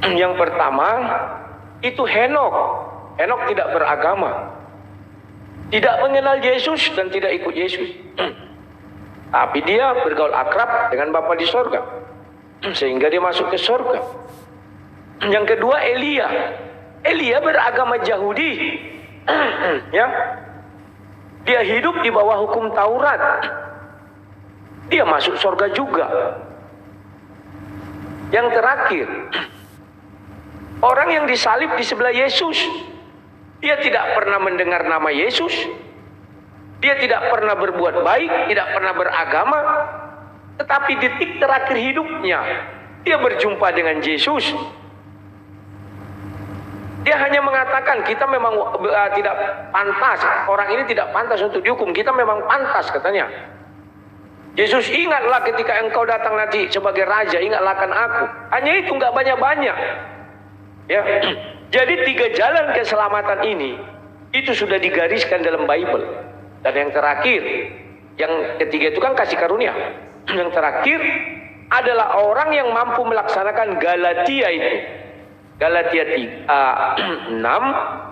Yang pertama itu Henok. Henok tidak beragama, tidak mengenal Yesus dan tidak ikut Yesus. Tapi dia bergaul akrab dengan Bapa di sorga, sehingga dia masuk ke sorga. Yang kedua Elia. Elia beragama Yahudi. Ya, dia hidup di bawah hukum Taurat. Dia masuk sorga juga. Yang terakhir, orang yang disalib di sebelah Yesus. Dia tidak pernah mendengar nama Yesus. Dia tidak pernah berbuat baik, tidak pernah beragama. Tetapi detik terakhir hidupnya, dia berjumpa dengan Yesus. Dia hanya mengatakan, kita memang tidak pantas. Orang ini tidak pantas untuk dihukum. Kita memang pantas, katanya. Yesus, ingatlah ketika engkau datang nanti sebagai raja, ingatlah akan aku. Hanya itu, nggak banyak-banyak. Ya. Jadi 3 jalan keselamatan ini itu sudah digariskan dalam Bible. Dan yang terakhir, yang ketiga itu kan kasih karunia. Yang terakhir adalah orang yang mampu melaksanakan Galatia itu. Galatia 6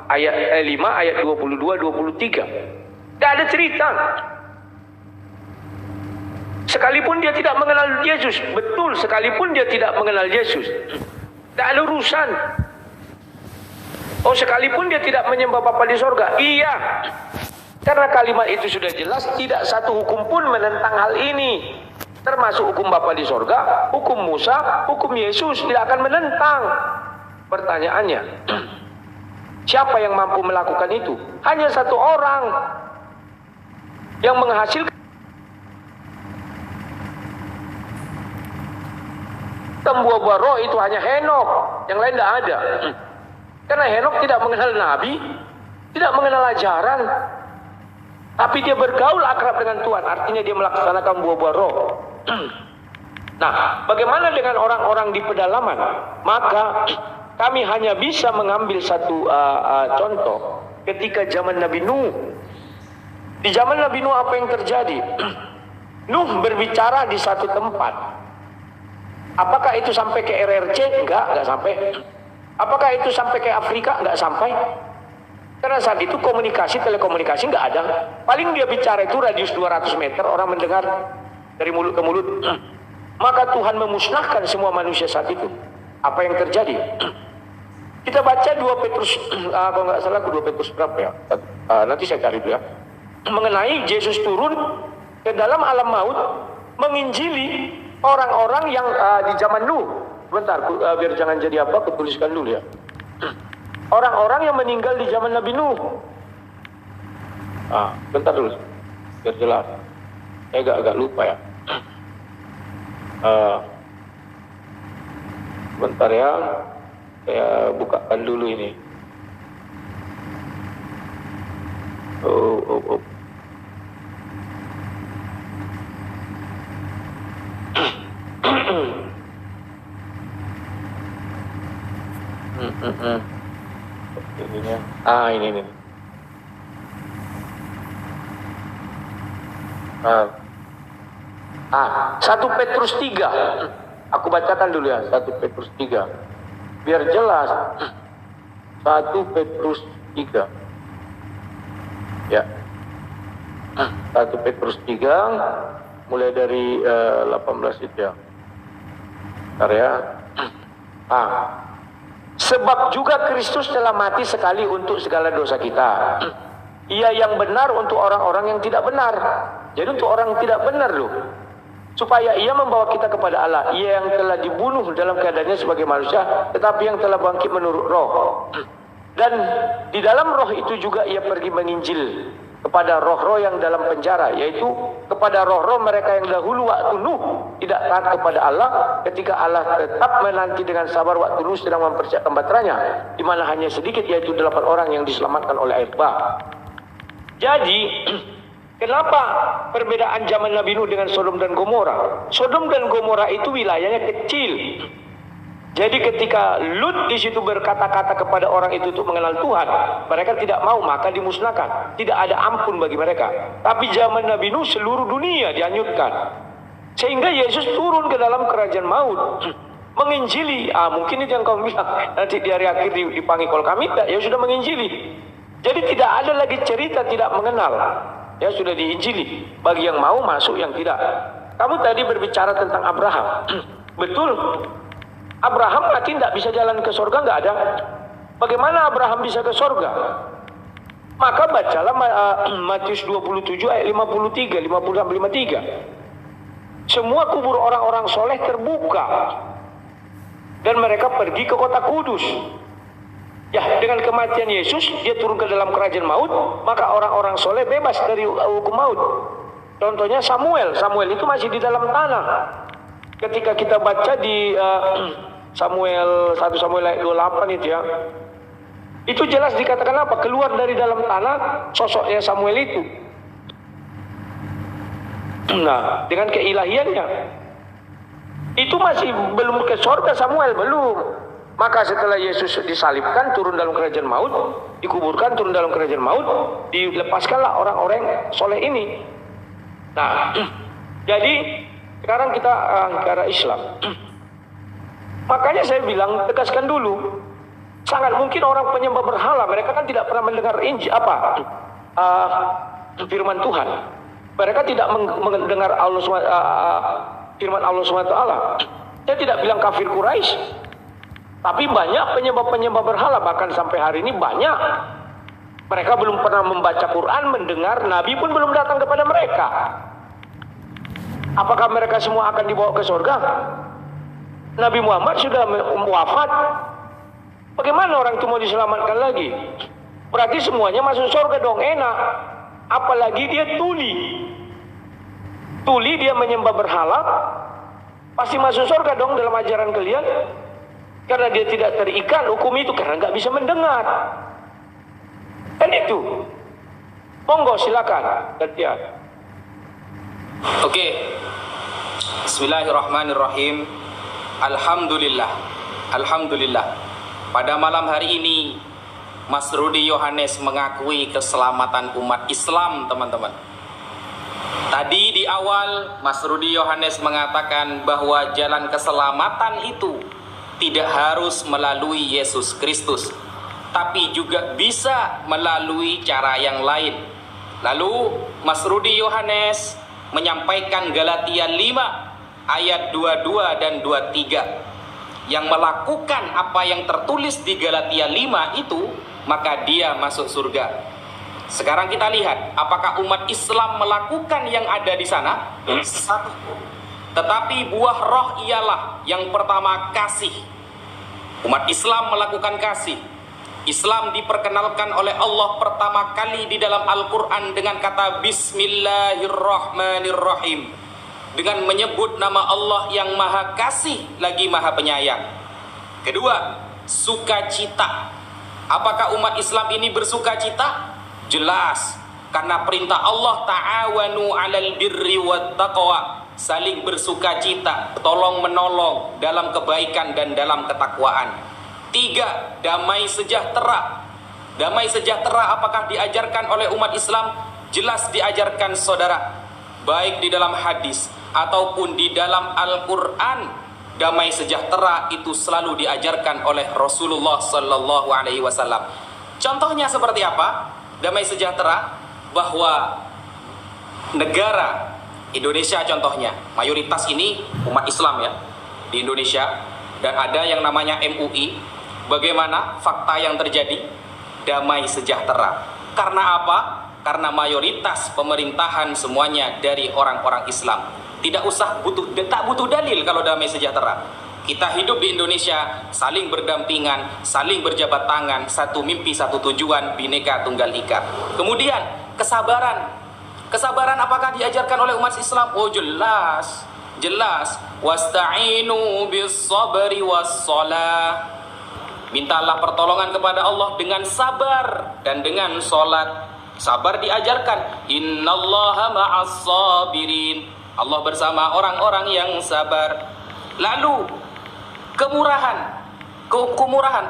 ayat 5 ayat 22-23. Tidak ada cerita. Sekalipun dia tidak mengenal Yesus, betul, sekalipun dia tidak mengenal Yesus, tidak ada urusan. Oh, sekalipun dia tidak menyembah Bapa di sorga, iya. Karena kalimat itu sudah jelas, tidak satu hukum pun menentang hal ini. Termasuk hukum Bapa di sorga, hukum Musa, hukum Yesus tidak akan menentang. Pertanyaannya, siapa yang mampu melakukan itu? Hanya satu orang yang menghasilkan buah-buah roh itu hanya Henok, yang lain tidak ada. Karena Henok tidak mengenal Nabi, tidak mengenal ajaran, tapi dia bergaul akrab dengan Tuhan, artinya dia melaksanakan buah-buah roh. Nah, bagaimana dengan orang-orang di pedalaman? Maka kami hanya bisa mengambil satu contoh ketika zaman Nabi Nuh. Di zaman Nabi Nuh apa yang terjadi? Nuh berbicara di satu tempat. Apakah itu sampai ke RRC? Enggak sampai. Apakah itu sampai ke Afrika? Enggak sampai. Karena saat itu komunikasi, telekomunikasi enggak ada. Paling dia bicara itu radius 200 meter, orang mendengar dari mulut ke mulut. Maka Tuhan memusnahkan semua manusia saat itu. Apa yang terjadi? Kita baca 2 Petrus, kalau nggak salah 2 Petrus berapa ya? Nanti saya cari dulu ya. Mengenai Yesus turun ke dalam alam maut, menginjili orang-orang yang di zaman Nuh. Bentar, biar jangan jadi apa, aku tuliskan dulu ya. Orang-orang yang meninggal di zaman Nabi Nuh. Bentar dulu, biar jelas. Saya agak lupa ya. Bentar ya, saya bukakan dulu ini. Oh. Ini. 1 Petrus 3. Aku bacakan dulu ya, 1 Petrus 3. Biar jelas. 1 Petrus 3. Ya. 1 Petrus 3 mulai dari 18 itu ya. Bentar ya. Sebab juga Kristus telah mati sekali untuk segala dosa kita. Ia yang benar untuk orang-orang yang tidak benar. Jadi untuk orang yang tidak benar loh. Supaya ia membawa kita kepada Allah. Ia yang telah dibunuh dalam keadaannya sebagai manusia, tetapi yang telah bangkit menurut roh. Dan di dalam roh itu juga ia pergi menginjil kepada roh-roh yang dalam penjara, yaitu kepada roh-roh mereka yang dahulu waktu Nuh tidak taat kepada Allah, ketika Allah tetap menanti dengan sabar waktu Nuh sedang mempersiapkan baterainya, di mana hanya sedikit, yaitu 8 orang yang diselamatkan oleh air bah. Jadi kenapa perbedaan zaman Nabi Nuh dengan Sodom dan Gomora? Sodom dan Gomora itu wilayahnya kecil. Jadi ketika Lut di situ berkata-kata kepada orang itu untuk mengenal Tuhan, mereka tidak mau, maka dimusnahkan. Tidak ada ampun bagi mereka. Tapi zaman Nabi Nuh seluruh dunia dihanyutkan. Sehingga Yesus turun ke dalam kerajaan maut. menginjili. Mungkin itu yang kamu bilang, nanti di hari akhir dipanggil kalau kami tidak, ya sudah menginjili. Jadi tidak ada lagi cerita tidak mengenal, ya sudah diinjili. Bagi yang mau masuk, yang tidak. Kamu tadi berbicara tentang Abraham. Betul, Abraham mati tidak bisa jalan ke surga, nggak ada. Bagaimana Abraham bisa ke surga? Maka bacalah Matius 27 ayat 53, 53. Semua kubur orang-orang soleh terbuka dan mereka pergi ke kota Kudus. Ya, dengan kematian Yesus dia turun ke dalam kerajaan maut, maka orang-orang soleh bebas dari hukum maut. Contohnya Samuel itu masih di dalam tanah. Ketika kita baca di 1 Samuel ayat 28 itu ya, itu jelas dikatakan apa? Keluar dari dalam tanah sosoknya Samuel itu. Nah, dengan keilahiannya. Itu masih belum ke surga Samuel, belum. Maka setelah Yesus disalibkan, turun dalam kerajaan maut, dikuburkan, turun dalam kerajaan maut, dilepaskanlah orang-orang soleh ini. Nah, jadi sekarang kita ke arah Islam. Makanya saya bilang, tegaskan dulu. Sangat mungkin orang penyembah berhala, mereka kan tidak pernah mendengar firman Tuhan. Mereka tidak mendengar firman Allah SWT. Saya tidak bilang kafir Quraisy, tapi banyak penyembah berhala, bahkan sampai hari ini banyak. Mereka belum pernah membaca Quran, mendengar, Nabi pun belum datang kepada mereka. Apakah mereka semua akan dibawa ke surga? Nabi Muhammad sudah wafat. Bagaimana orang itu mau diselamatkan lagi? Berarti semuanya masuk surga dong, enak. Apalagi dia tuli. Tuli dia menyembah berhala, pasti masuk surga dong dalam ajaran kalian. Karena dia tidak terikat hukum itu, karena nggak bisa mendengar. Kan itu. Monggo silakan. Gantian. Oke. Bismillahirrahmanirrahim. Alhamdulillah. Pada malam hari ini, Mas Rudi Yohanes mengakui keselamatan umat Islam, teman-teman. Tadi di awal, Mas Rudi Yohanes mengatakan bahwa jalan keselamatan itu tidak harus melalui Yesus Kristus, tapi juga bisa melalui cara yang lain. Lalu, Mas Rudi Yohanes menyampaikan Galatia 5 ayat 22 dan 23. Yang melakukan apa yang tertulis di Galatia 5 itu, maka dia masuk surga. Sekarang kita lihat, apakah umat Islam melakukan yang ada di sana? Satu. Tetapi buah roh ialah yang pertama kasih. Umat Islam melakukan kasih. Islam diperkenalkan oleh Allah pertama kali di dalam Al-Quran dengan kata Bismillahirrahmanirrahim, dengan menyebut nama Allah yang maha kasih lagi maha penyayang. Kedua, sukacita. Apakah umat Islam ini bersukacita? Jelas, karena perintah Allah ta'awanu 'alal birri wat taqwa, saling bersukacita, tolong menolong dalam kebaikan dan dalam ketakwaan. Tiga, damai sejahtera. Damai sejahtera apakah diajarkan oleh umat Islam? Jelas diajarkan, saudara, baik di dalam hadis ataupun di dalam Al-Quran. Damai sejahtera itu selalu diajarkan oleh Rasulullah Sallallahu Alaihi Wasallam. Contohnya seperti apa? Damai sejahtera, bahwa negara Indonesia contohnya, mayoritas ini umat Islam ya di Indonesia, dan ada yang namanya MUI. Bagaimana fakta yang terjadi? Damai sejahtera. Karena apa? Karena mayoritas pemerintahan semuanya dari orang-orang Islam. Tak butuh dalil kalau damai sejahtera. Kita hidup di Indonesia, saling berdampingan, saling berjabat tangan, satu mimpi, satu tujuan, Bhinneka Tunggal Ika. Kemudian kesabaran. Kesabaran apakah diajarkan oleh umat Islam? Oh jelas. Wasta'inu bis sabri was shalah. Mintalah pertolongan kepada Allah dengan sabar dan dengan sholat. Sabar diajarkan. Innallaha ma'as sabirin. Allah bersama orang-orang yang sabar. Lalu kemurahan.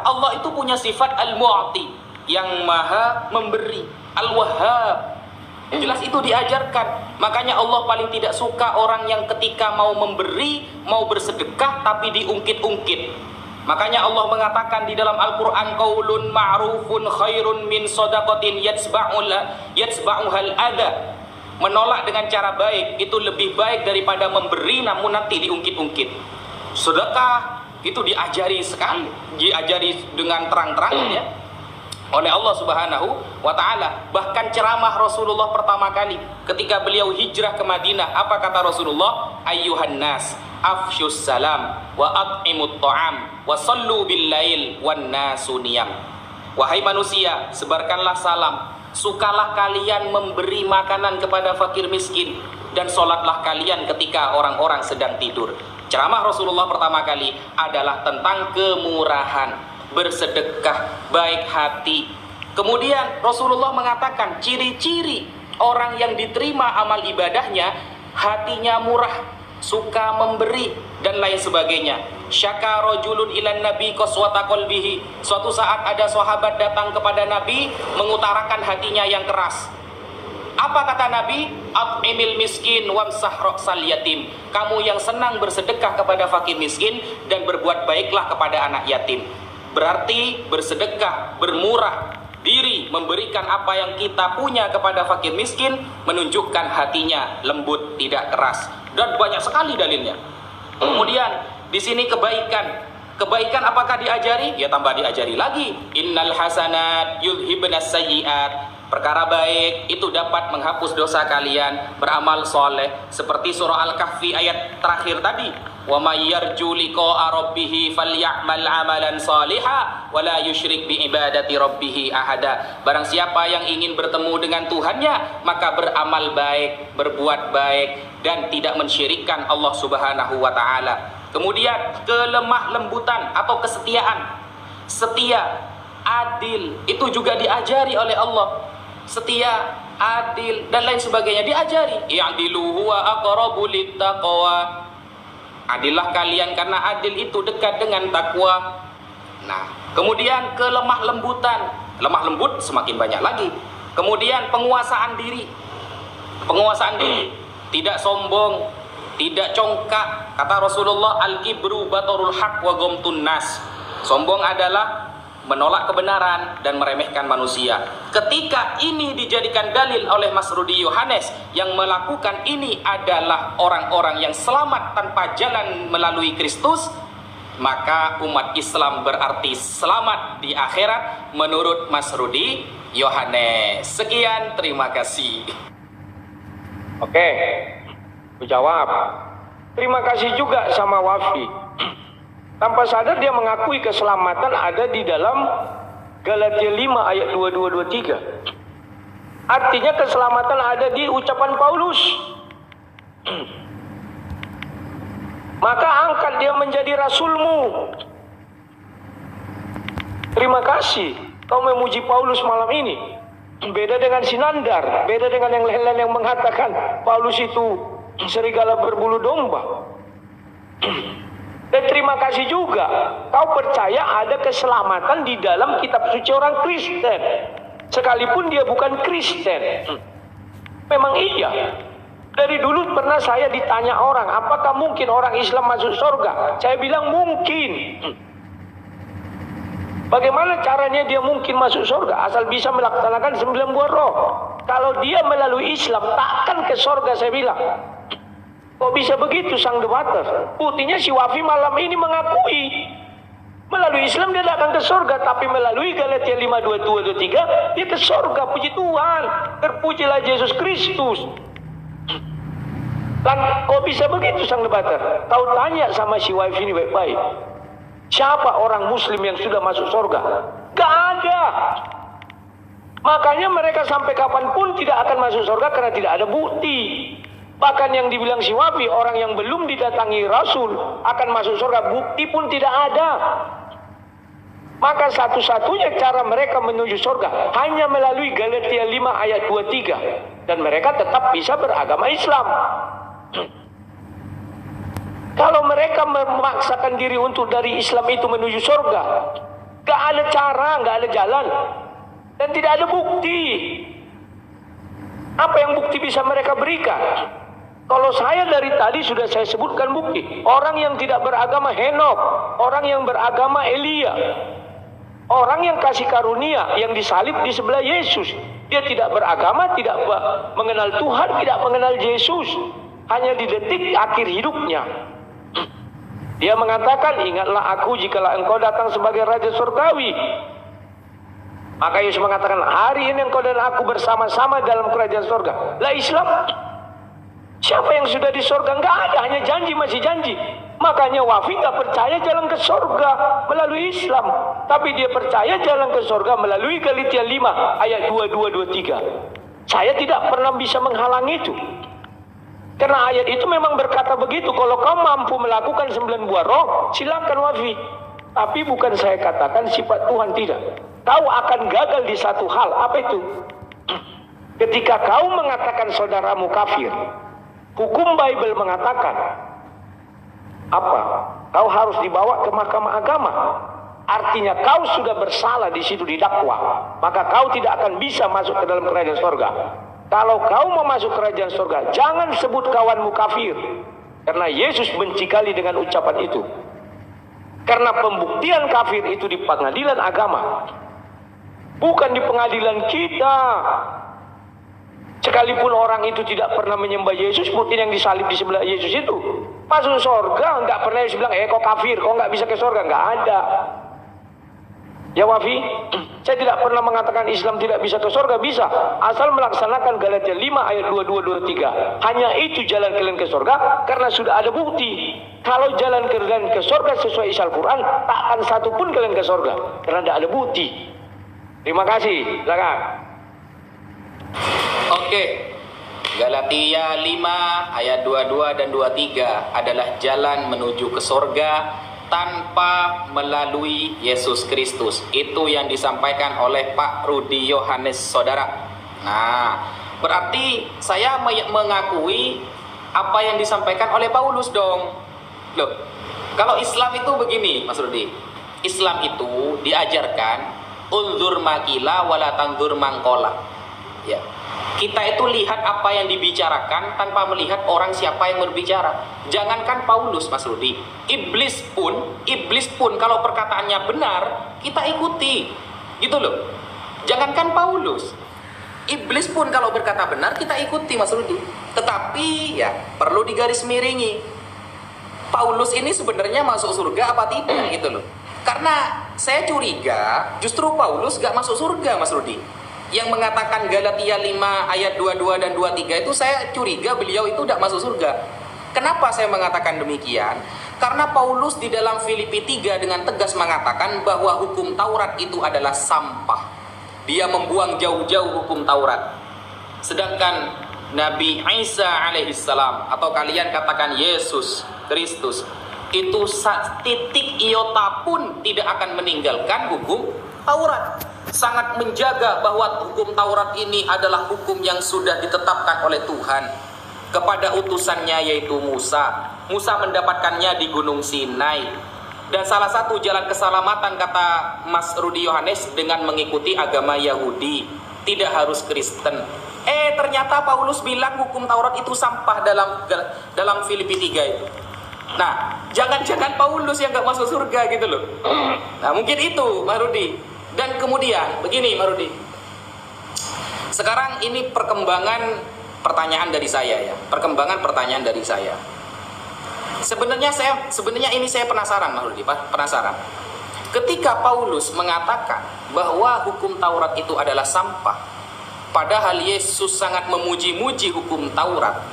Allah itu punya sifat al-mu'ti, yang maha memberi. Al-wahhab. Jelas itu diajarkan. Makanya Allah paling tidak suka orang yang ketika mau memberi, mau bersedekah tapi diungkit-ungkit. Makanya Allah mengatakan di dalam Al-Quran, qaulun ma'rufun khairun min shadaqatin yatsba'uhal adha. Menolak dengan cara baik itu lebih baik daripada memberi namun nanti diungkit-ungkit. Sedekah itu diajari sekali, diajari dengan terang-terangan ya oleh Allah Subhanahu wa ta'ala. Bahkan ceramah Rasulullah pertama kali ketika beliau hijrah ke Madinah, apa kata Rasulullah? Ayyuhan nas afsyus salam wa at'imut ta'am wa sallu bil lail wan nasu niyam. Wahai manusia, sebarkanlah salam, sukalah kalian memberi makanan kepada fakir miskin, dan sholatlah kalian ketika orang-orang sedang tidur. Ceramah Rasulullah pertama kali adalah tentang kemurahan, bersedekah, baik hati. Kemudian Rasulullah mengatakan ciri-ciri orang yang diterima amal ibadahnya, hatinya murah, suka memberi, dan lain sebagainya. Syaka rajulun ilan nabi qaswata qalbihi. Suatu saat ada sahabat datang kepada Nabi mengutarakan hatinya yang keras. Apa kata Nabi? At'imil miskin wamsah ra'sal yatim. Kamu yang senang bersedekah kepada fakir miskin dan berbuat baiklah kepada anak yatim. Berarti bersedekah, bermurah diri, memberikan apa yang kita punya kepada fakir miskin, menunjukkan hatinya lembut, tidak keras. Dan banyak sekali dalilnya. Kemudian di sini kebaikan. Kebaikan apakah diajari? Ya tambah diajari lagi. Innal hasanat yudhibnas sayyiat. Perkara baik itu dapat menghapus dosa kalian. Beramal soleh seperti surah Al-Kahfi ayat terakhir tadi. Wa may yarju liqa'a rabbih falyamal amalan shalihan wa la yusyrik bi ibadati rabbih ahada. Barang siapa yang ingin bertemu dengan Tuhannya, maka beramal baik, berbuat baik, dan tidak mensyirikkan Allah Subhanahu wa taala. Kemudian kelemah lembutan atau kesetiaan. Setia, adil itu juga diajari oleh Allah. Setia, adil, dan lain sebagainya diajari. Ya'dilu huwa aqrabu littaqwa. Adillah kalian karena adil itu dekat dengan takwa. Nah, kemudian kelemah lembutan. Lemah lembut semakin banyak lagi. Kemudian penguasaan diri. Penguasaan diri, tidak sombong, tidak congkak. Kata Rasulullah, al-kibru batarul haq wa ghamtun nas. Sombong adalah menolak kebenaran dan meremehkan manusia. Ketika ini dijadikan dalil oleh Mas Rudi Yohanes, yang melakukan ini adalah orang-orang yang selamat tanpa jalan melalui Kristus, maka umat Islam berarti selamat di akhirat menurut Mas Rudi Yohanes. Sekian, terima kasih. Oke, aku jawab. Terima kasih juga sama Wafi. Tanpa sadar dia mengakui keselamatan ada di dalam Galatia 5 ayat 22-23. Artinya keselamatan ada di ucapan Paulus. Maka angkat dia menjadi rasulmu. Terima kasih kau memuji Paulus malam ini. Beda dengan Sinandar, beda dengan yang lain-lain yang mengatakan Paulus itu serigala berbulu domba. Dan terima kasih juga kau percaya ada keselamatan di dalam kitab suci orang Kristen, sekalipun dia bukan Kristen. Memang iya. Dari dulu pernah saya ditanya orang, apakah mungkin orang Islam masuk surga? Saya bilang mungkin. Bagaimana caranya dia mungkin masuk surga? Asal bisa melaksanakan 9 buah roh. Kalau dia melalui Islam takkan ke surga, saya bilang. Kok bisa begitu sang debater? Buktinya si Wafi malam ini mengakui melalui Islam dia tidak akan ke surga, tapi melalui Galatia 5:22-23 dia ke surga. Puji Tuhan, terpujilah Yesus Kristus. Dan kok bisa begitu sang debater? Kau tanya sama si Wafi ini baik-baik, siapa orang Muslim yang sudah masuk surga? Gak ada. Makanya mereka sampai kapanpun tidak akan masuk surga karena tidak ada bukti. Bahkan yang dibilang si Wafi, orang yang belum didatangi Rasul akan masuk surga, bukti pun tidak ada. Maka satu-satunya cara mereka menuju surga hanya melalui Galatia 5 ayat 23. Dan mereka tetap bisa beragama Islam. Kalau mereka memaksakan diri untuk dari Islam itu menuju surga, gak ada cara, gak ada jalan. Dan tidak ada bukti. Apa yang bukti bisa mereka berikan? Kalau saya dari tadi sudah saya sebutkan bukti. Orang yang tidak beragama Henok, orang yang beragama Elia, orang yang kasih karunia, yang disalib di sebelah Yesus. Dia tidak beragama, tidak mengenal Tuhan, tidak mengenal Yesus. Hanya di detik akhir hidupnya. Dia mengatakan, ingatlah aku jikalau engkau datang sebagai Raja Surgawi. Maka Yesus mengatakan, hari ini engkau dan aku bersama-sama dalam kerajaan surga. Lah Islam, siapa yang sudah di surga? Enggak ada, hanya janji, masih janji. Makanya Wafi enggak percaya jalan ke surga melalui Islam, tapi dia percaya jalan ke surga melalui Galatia 5 ayat 22-23. Saya tidak pernah bisa menghalangi itu. Karena ayat itu memang berkata begitu, kalau kau mampu melakukan 9 buah roh, silakan Wafi. Tapi bukan saya katakan sifat Tuhan, tidak. Kau akan gagal di satu hal, apa itu? Ketika kau mengatakan saudaramu kafir, hukum Bible mengatakan apa? Kau harus dibawa ke mahkamah agama. Artinya kau sudah bersalah di situ didakwa, maka kau tidak akan bisa masuk ke dalam kerajaan surga. Kalau kau mau masuk kerajaan surga, jangan sebut kawanmu kafir, karena Yesus benci kali dengan ucapan itu. Karena pembuktian kafir itu di pengadilan agama, bukan di pengadilan kita. Sekalipun orang itu tidak pernah menyembah Yesus, mungkin yang disalib di sebelah Yesus itu masuk surga, nggak pernah Yesus bilang, kau kafir, kau nggak bisa ke surga, nggak ada. Ya Wafi, saya tidak pernah mengatakan Islam tidak bisa ke surga, bisa, asal melaksanakan Galatia 5 ayat 22-23. Hanya itu jalan kalian ke surga, karena sudah ada bukti. Kalau jalan kalian ke surga sesuai isi Al-Quran, tak akan satu pun kalian ke surga, karena tidak ada bukti. Terima kasih, silakan. Oke, Galatia 5 ayat 22 dan 23 adalah jalan menuju ke surga tanpa melalui Yesus Kristus. Itu yang disampaikan oleh Pak Rudi Yohanes, saudara. Nah, berarti saya mengakui apa yang disampaikan oleh Paulus dong. Loh, kalau Islam itu begini, Mas Rudi. Islam itu diajarkan unzur makila wala tanzur mangkola. Ya. Kita itu lihat apa yang dibicarakan tanpa melihat orang siapa yang berbicara. Jangankan Paulus, Mas Rudi, iblis pun kalau perkataannya benar, kita ikuti. Gitu loh. Jangankan Paulus, iblis pun kalau berkata benar, kita ikuti, Mas Rudi. Tetapi ya perlu digarismiringi. Paulus ini sebenarnya masuk surga apa tidak gitu loh. Karena saya curiga justru Paulus gak masuk surga, Mas Rudi. Yang mengatakan Galatia 5 ayat 22 dan 23 itu saya curiga beliau itu tidak masuk surga. Kenapa saya mengatakan demikian? Karena Paulus di dalam Filipi 3 dengan tegas mengatakan bahwa hukum Taurat itu adalah sampah. Dia membuang jauh-jauh hukum Taurat. Sedangkan Nabi Isa alaihissalam, atau kalian katakan Yesus Kristus, itu titik iota pun tidak akan meninggalkan hukum Taurat. Sangat menjaga bahwa hukum Taurat ini adalah hukum yang sudah ditetapkan oleh Tuhan kepada utusannya yaitu Musa. Musa mendapatkannya di Gunung Sinai. Dan salah satu jalan keselamatan, kata Mas Rudi Yohanes, dengan mengikuti agama Yahudi, tidak harus Kristen. Ternyata Paulus bilang hukum Taurat itu sampah dalam Filipi 3 itu. Nah, jangan-jangan Paulus yang gak masuk surga gitu loh. Nah, mungkin itu, Mas Rudi. Dan kemudian begini, Mas Rudi. Sekarang ini perkembangan pertanyaan dari saya ya. Perkembangan pertanyaan dari saya. Sebenarnya ini saya penasaran, Mas Rudi, penasaran. Ketika Paulus mengatakan bahwa hukum Taurat itu adalah sampah, padahal Yesus sangat memuji-muji hukum Taurat.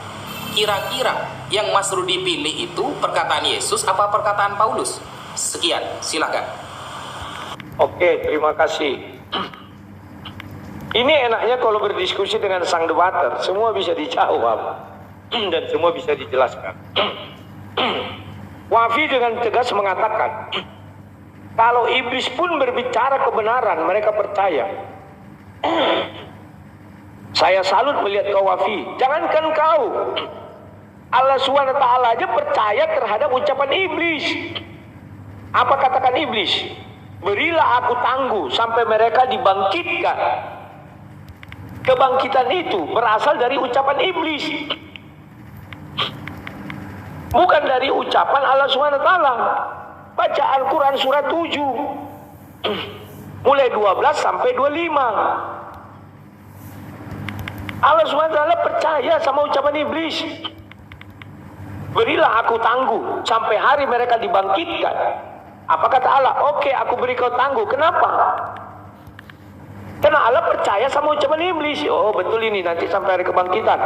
Kira-kira yang Mas Rudi pilih itu perkataan Yesus apa perkataan Paulus? Sekian, silakan. Oke, terima kasih. Ini enaknya kalau berdiskusi dengan sang debater, semua bisa dijawab dan semua bisa dijelaskan. Wafi dengan tegas mengatakan, kalau iblis pun berbicara kebenaran, mereka percaya. Saya salut melihat kau Wafi. Jangankan kau, Allah SWT aja percaya terhadap ucapan iblis. Apa katakan iblis? Berilah aku tangguh sampai mereka dibangkitkan. Kebangkitan itu berasal dari ucapan iblis, bukan dari ucapan Allah SWT. Baca Al-Quran surat 7 mulai 12 sampai 25. Allah SWT percaya sama ucapan iblis. Berilah aku tangguh sampai hari mereka dibangkitkan. Apa kata Allah? Oke, aku beri kau tangguh. Kenapa? Karena Allah percaya sama ucapan iblis. Oh betul ini, nanti sampai hari kebangkitan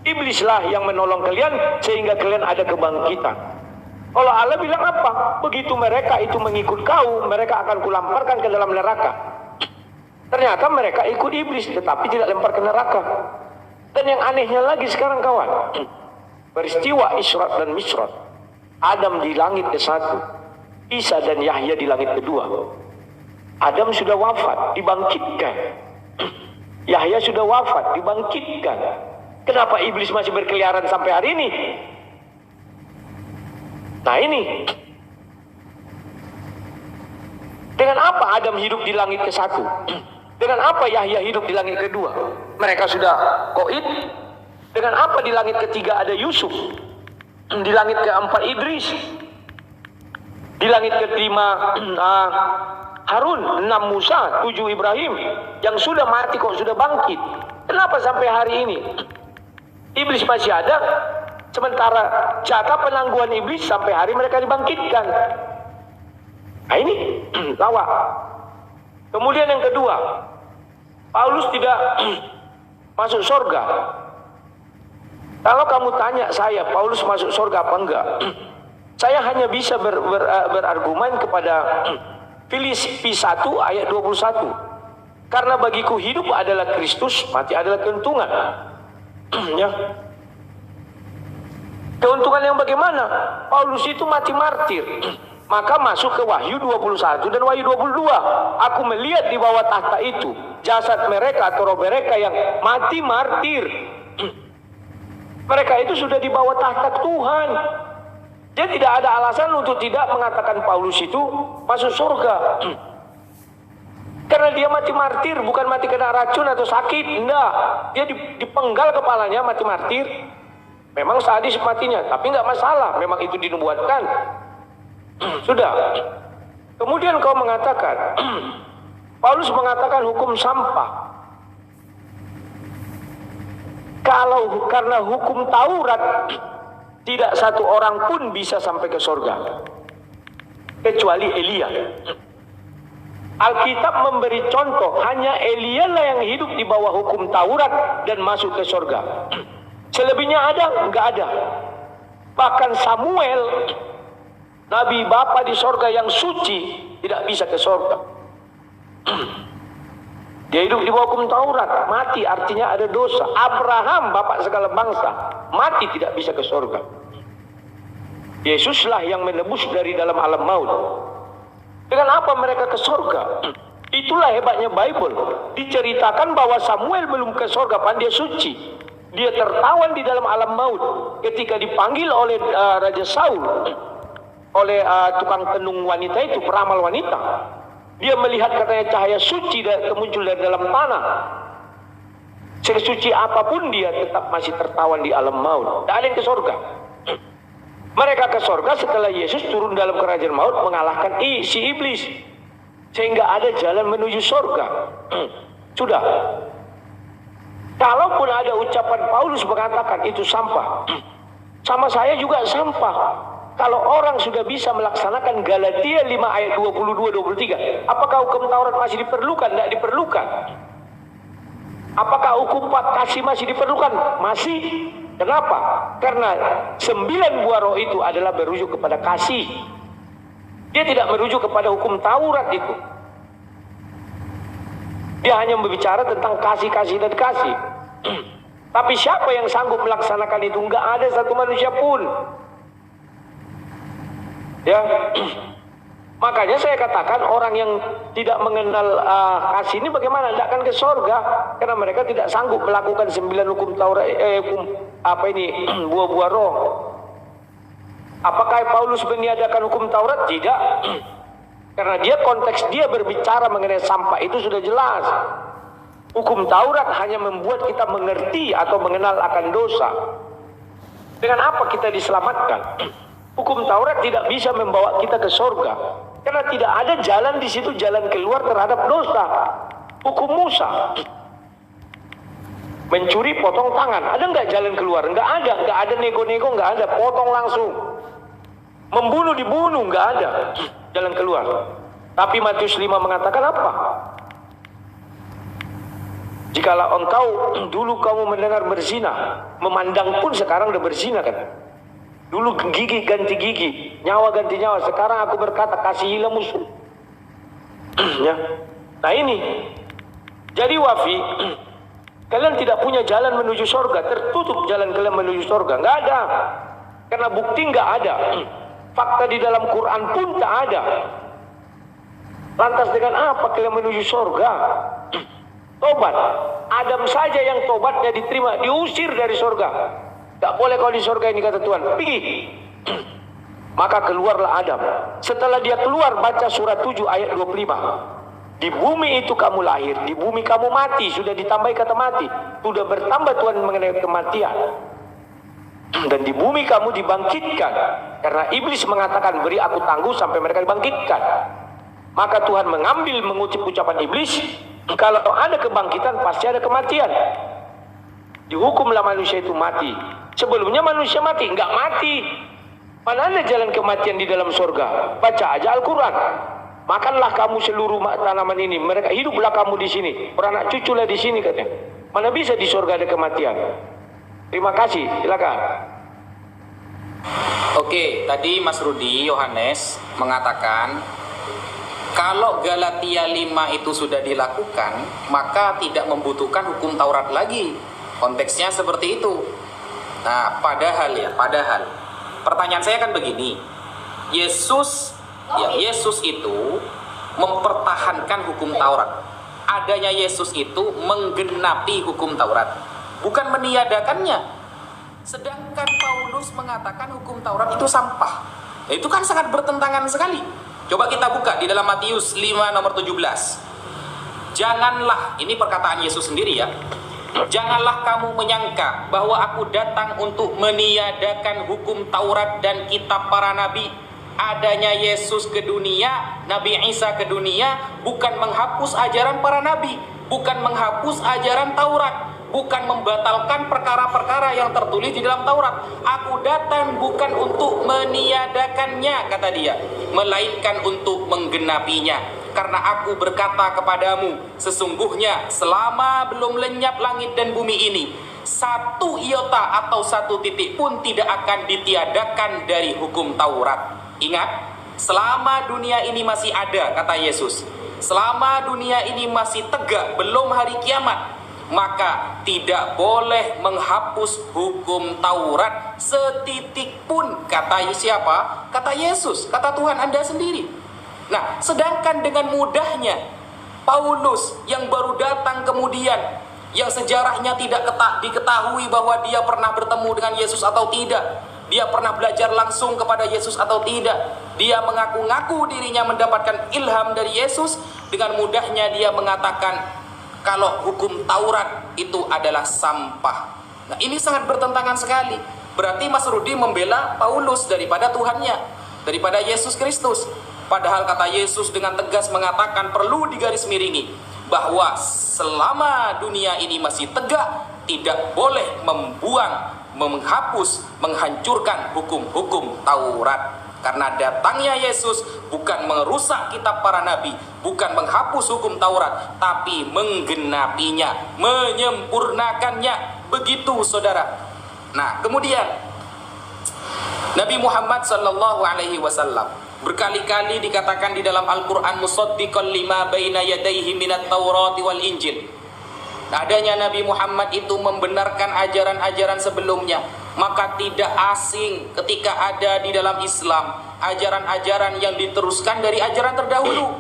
iblislah yang menolong kalian sehingga kalian ada kebangkitan. Kalau Allah bilang apa? Begitu mereka itu mengikut kau, mereka akan kulamparkan ke dalam neraka. Ternyata mereka ikut iblis tetapi tidak lempar ke neraka. Dan yang anehnya lagi sekarang kawan, peristiwa Isra dan Mi'raj, Adam di langit ke-1, Isa dan Yahya di langit ke-2. Adam sudah wafat, dibangkitkan. Yahya sudah wafat, dibangkitkan. Kenapa iblis masih berkeliaran sampai hari ini? Nah ini, dengan apa Adam hidup di langit ke-1? Dengan apa Yahya hidup di langit ke-2? Mereka sudah koid. Dengan apa di langit ke-3 ada Yusuf? Di langit ke-4 Idris. Di langit ke-5 Harun, 6 Musa, 7 Ibrahim. Yang sudah mati kok sudah bangkit. Kenapa sampai hari ini iblis masih ada, sementara jatah penangguhan iblis sampai hari mereka dibangkitkan? Nah ini lawak. Kemudian yang kedua, Paulus tidak masuk surga. Kalau kamu tanya saya, Paulus masuk surga apa enggak? Saya hanya bisa berargumen kepada Filipi 1 ayat 21. Karena bagiku hidup adalah Kristus, mati adalah keuntungan. Ya. Keuntungan yang bagaimana? Paulus itu mati martir. Maka masuk ke Wahyu 21 dan Wahyu 22. Aku melihat di bawah tahta itu jasad mereka atau roh mereka yang mati martir. Mereka itu sudah di bawah tahta Tuhan. Jadi tidak ada alasan untuk tidak mengatakan Paulus itu masuk surga. Karena dia mati martir, bukan mati kena racun atau sakit. Enggak, dia dipenggal kepalanya, mati martir. Memang sadis matinya, tapi enggak masalah, memang itu dinubuatkan. Sudah. Kemudian kau mengatakan Paulus mengatakan hukum sampah. Kalau karena hukum Taurat tidak satu orang pun bisa sampai ke surga kecuali Elia. Alkitab memberi contoh, hanya Elia lah yang hidup di bawah hukum Taurat dan masuk ke surga. Selebihnya ada? Enggak ada. Bahkan Samuel, Nabi Bapa di surga yang suci, tidak bisa ke surga. Dia hidup di bawah hukum Taurat, mati artinya ada dosa. Abraham, bapak segala bangsa, mati tidak bisa ke surga. Yesuslah yang menebus dari dalam alam maut. Dengan apa mereka ke surga? Itulah hebatnya Bible. Diceritakan bahwa Samuel belum ke surga, pan dia suci. Dia tertawan di dalam alam maut ketika dipanggil oleh Raja Saul, oleh tukang tenung wanita itu, peramal wanita. Dia melihat katanya cahaya suci muncul dari dalam tanah. Sesuci apapun dia tetap masih tertawan di alam maut. Tidak ada yang ke surga. Mereka ke surga setelah Yesus turun dalam kerajaan maut mengalahkan si iblis. Sehingga ada jalan menuju surga. Sudah. Kalaupun ada ucapan Paulus mengatakan itu sampah. Sama saya juga sampah. Kalau orang sudah bisa melaksanakan Galatia 5 ayat 22-23, apakah hukum Taurat masih diperlukan? Tidak diperlukan. Apakah hukum kasih masih diperlukan? Masih. Kenapa? Karena 9 buah roh itu adalah merujuk kepada kasih. Dia tidak merujuk kepada hukum Taurat itu. Dia hanya berbicara tentang kasih dan kasih. Tapi siapa yang sanggup melaksanakan itu? Enggak ada satu manusia pun. Ya, makanya saya katakan orang yang tidak mengenal kasih ini bagaimana? Tidak akan ke surga karena mereka tidak sanggup melakukan 9 hukum Taurat, buah-buah roh. Apakah Paulus meniadakan hukum Taurat? Tidak, karena konteks dia berbicara mengenai sampah itu sudah jelas. Hukum Taurat hanya membuat kita mengerti atau mengenal akan dosa. Dengan apa kita diselamatkan? Hukum Taurat tidak bisa membawa kita ke surga, karena tidak ada jalan di situ, jalan keluar terhadap dosa. Hukum Musa, mencuri potong tangan, ada nggak jalan keluar? Nggak ada nego-nego, nggak ada, potong langsung. Membunuh dibunuh, nggak ada jalan keluar. Tapi Matius 5 mengatakan apa? Jikalau engkau dulu kamu mendengar berzina, memandang pun sekarang udah berzina kan? Dulu gigi ganti gigi, nyawa ganti nyawa. Sekarang aku berkata kasihilah musuh. Ya. Nah ini, jadi Wafi, kalian tidak punya jalan menuju surga, tertutup jalan kalian menuju surga, nggak ada. Karena bukti nggak ada, fakta di dalam Quran pun tak ada. Lantas dengan apa kalian menuju surga? Tobat. Adam saja yang tobatnya diterima, diusir dari surga. Tak boleh kau di surga ini, kata Tuhan. Pergi. Maka keluarlah Adam. Setelah dia keluar, baca surat 7 ayat 25. Di bumi itu kamu lahir, di bumi kamu mati. Sudah ditambahi kata mati. Sudah bertambah Tuhan mengenai kematian. Dan di bumi kamu dibangkitkan. Karena iblis mengatakan, beri aku tangguh sampai mereka dibangkitkan. Maka Tuhan mengutip ucapan iblis, kalau ada kebangkitan pasti ada kematian. Dihukumlah manusia itu mati. Sebelumnya manusia mati, enggak mati. Mana ada jalan kematian di dalam surga? Baca aja Al-Quran. Makanlah kamu seluruh tanaman ini, mereka hiduplah kamu di sini, beranak cuculah di sini katanya. Mana bisa di surga ada kematian? Terima kasih, silakan. Oke, tadi Mas Rudi Yohanes mengatakan kalau Galatia 5 itu sudah dilakukan, maka tidak membutuhkan hukum Taurat lagi. Konteksnya seperti itu. Nah, padahal pertanyaan saya kan begini. Yesus itu mempertahankan hukum Taurat. Adanya Yesus itu menggenapi hukum Taurat, bukan meniadakannya. Sedangkan Paulus mengatakan hukum Taurat itu sampah. Nah, itu kan sangat bertentangan sekali. Coba kita buka di dalam Matius 5 nomor 17. Janganlah, ini perkataan Yesus sendiri ya. Janganlah kamu menyangka bahwa aku datang untuk meniadakan hukum Taurat dan kitab para nabi. Adanya Yesus ke dunia, Nabi Isa ke dunia, bukan menghapus ajaran para nabi, bukan menghapus ajaran Taurat, bukan membatalkan perkara-perkara yang tertulis di dalam Taurat. Aku datang bukan untuk meniadakannya, kata dia, melainkan untuk menggenapinya. Karena aku berkata kepadamu, sesungguhnya selama belum lenyap langit dan bumi ini, satu iota atau satu titik pun tidak akan ditiadakan dari hukum Taurat. Ingat, selama dunia ini masih ada, kata Yesus, selama dunia ini masih tegak, belum hari kiamat, maka tidak boleh menghapus hukum Taurat setitik pun. Kata siapa? Kata Yesus, kata Tuhan Anda sendiri. Nah, sedangkan dengan mudahnya Paulus yang baru datang kemudian, yang sejarahnya tidak diketahui bahwa dia pernah bertemu dengan Yesus atau tidak, dia pernah belajar langsung kepada Yesus atau tidak, dia mengaku-ngaku dirinya mendapatkan ilham dari Yesus, dengan mudahnya dia mengatakan kalau hukum Taurat itu adalah sampah. Nah, ini sangat bertentangan sekali. Berarti Mas Rudi membela Paulus daripada Tuhannya, daripada Yesus Kristus. Padahal kata Yesus dengan tegas mengatakan, perlu digarismiringi, bahwa selama dunia ini masih tegak, tidak boleh membuang, menghapus, menghancurkan hukum-hukum Taurat. Karena datangnya Yesus bukan merusak kitab para nabi, bukan menghapus hukum Taurat, tapi menggenapinya, menyempurnakannya. Begitu saudara. Nah, kemudian Nabi Muhammad SAW berkali-kali dikatakan di dalam Al-Quran, musaddiqan lima baina yadayhi minat Taurati wal Injil. Adanya Nabi Muhammad itu membenarkan ajaran-ajaran sebelumnya, maka tidak asing ketika ada di dalam Islam ajaran-ajaran yang diteruskan dari ajaran terdahulu.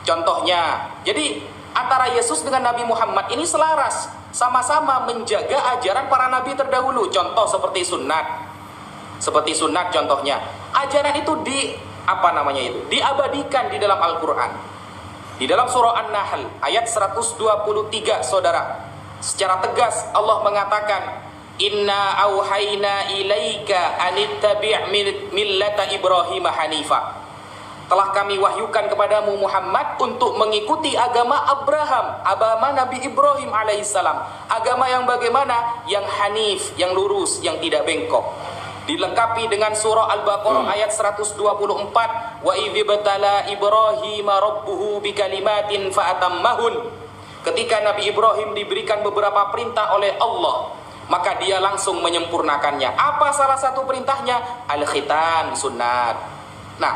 Contohnya, jadi antara Yesus dengan Nabi Muhammad ini selaras, sama-sama menjaga ajaran para nabi terdahulu. Contoh seperti sunat contohnya. Ajaran itu diabadikan di dalam Al-Quran. Di dalam surah An-Nahl ayat 123, saudara, secara tegas Allah mengatakan, Inna auhayna ilaika anittabi' millata Ibrahim hanifa. Telah kami wahyukan kepadamu Muhammad untuk mengikuti agama Abraham, agama Nabi Ibrahim alaihissalam. Agama yang bagaimana? Yang hanif, yang lurus, yang tidak bengkok. Dilengkapi dengan surah Al-Baqarah ayat 124, wa idzibtala Ibrahim rabbuhu bikalimatin fa'atammahun. Ketika Nabi Ibrahim diberikan beberapa perintah oleh Allah, maka dia langsung menyempurnakannya. Apa salah satu perintahnya? Al-khitan, sunat. Nah,